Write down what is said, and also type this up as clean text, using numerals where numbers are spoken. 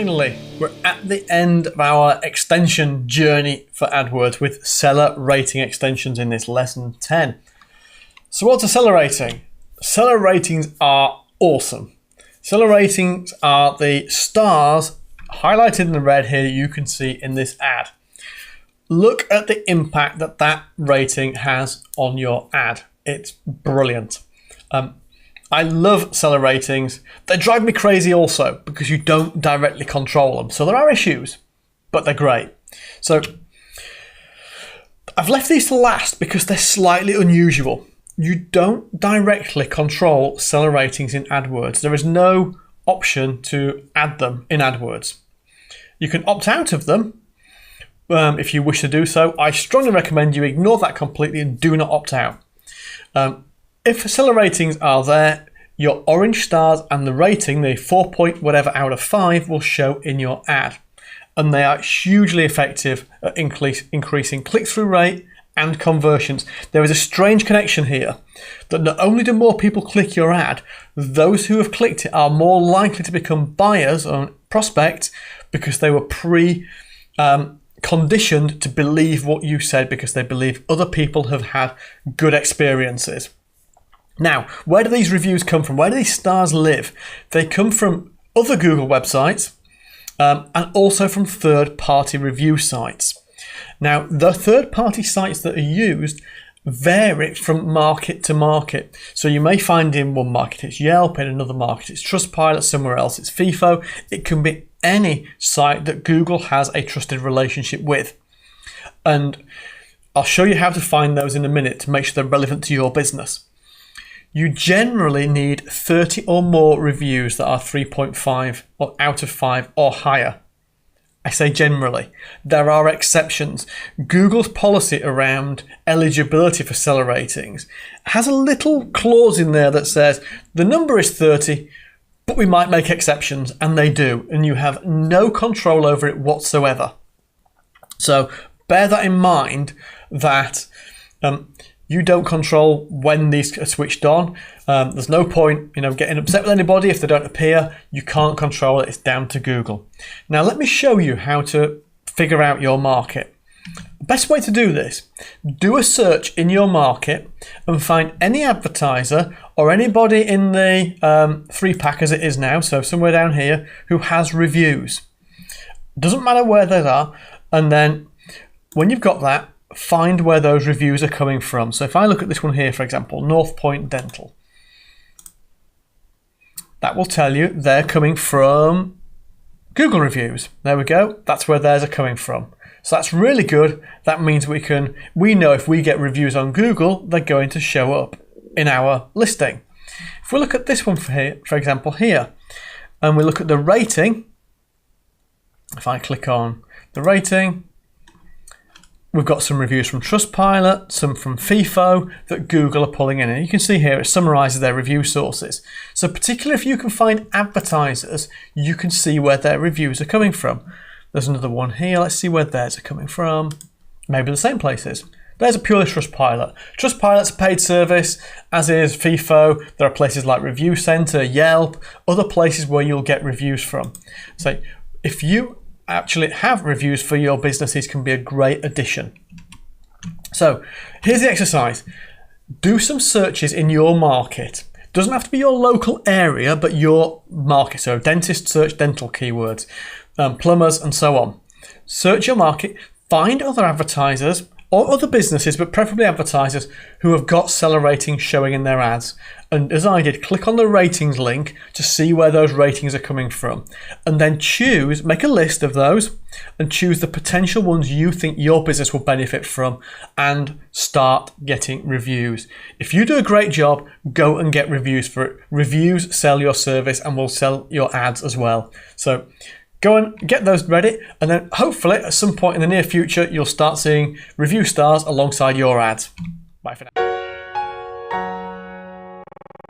Finally, we're at the end of our extension journey for AdWords with seller rating extensions in this lesson 10. So what's a seller rating? Seller ratings are awesome. Seller ratings are the stars highlighted in the red here you can see in this ad. Look at the impact that that rating has on your ad. It's brilliant. I love seller ratings. They drive me crazy also because you don't directly control them. So there are issues, but they're great. So I've left these to last because they're slightly unusual. You don't directly control seller ratings in AdWords. There is no option to add them in AdWords. You can opt out of them if you wish to do so. I strongly recommend you ignore that completely and do not opt out. If seller ratings are there, your orange stars and the rating, the 4 point whatever out of 5, will show in your ad. And they are hugely effective at increasing click-through rate and conversions. There is a strange connection here that not only do more people click your ad, those who have clicked it are more likely to become buyers or prospects because they were conditioned to believe what you said because they believe other people have had good experiences. Now, where do these reviews come from? Where do these stars live? They come from other Google websites and also from third-party review sites. Now, the third-party sites that are used vary from market to market. So you may find in one market it's Yelp, in another market it's Trustpilot, somewhere else it's FIFO. It can be any site that Google has a trusted relationship with. And I'll show you how to find those in a minute to make sure they're relevant to your business. You generally need 30 or more reviews that are 3.5 or out of 5 or higher. I say generally. There are exceptions. Google's policy around eligibility for seller ratings has a little clause in there that says the number is 30, but we might make exceptions, and they do, and you have no control over it whatsoever. So bear that in mind that you don't control when these are switched on. There's no point, getting upset with anybody if they don't appear. You can't control it. It's down to Google. Now, let me show you how to figure out your market. Best way to do this: do a search in your market and find any advertiser or anybody in the 3-pack as it is now, so somewhere down here, who has reviews. Doesn't matter where they are. And then when you've got that, find where those reviews are coming from. So if I look at this one here, for example, North Point Dental, that will tell you they're coming from Google reviews. There we go. That's where theirs are coming from. So that's really good. That means we know if we get reviews on Google, they're going to show up in our listing. If we look at this one for example here, and we look at the rating, if I click on the rating, we've got some reviews from Trustpilot, some from FIFO that Google are pulling in. And you can see here it summarises their review sources. So particularly if you can find advertisers, you can see where their reviews are coming from. There's another one here. Let's see where theirs are coming from. Maybe the same places. There's a purely Trustpilot. Trustpilot's a paid service, as is FIFO. There are places like Review Center, Yelp, other places where you'll get reviews from. So if you actually have reviews for your business, these can be a great addition. So here's the exercise. Do some searches in your market. Doesn't have to be your local area, but your market. So dentist, search dental keywords, plumbers, and so on. Search your market, find other advertisers or other businesses, but preferably advertisers who have got seller ratings showing in their ads. And as I did, click on the ratings link to see where those ratings are coming from. And then make a list of those and choose the potential ones you think your business will benefit from and start getting reviews. If you do a great job, go and get reviews for it. Reviews sell your service and will sell your ads as well. So go and get those ready, and then hopefully at some point in the near future, you'll start seeing review stars alongside your ads. Bye for now.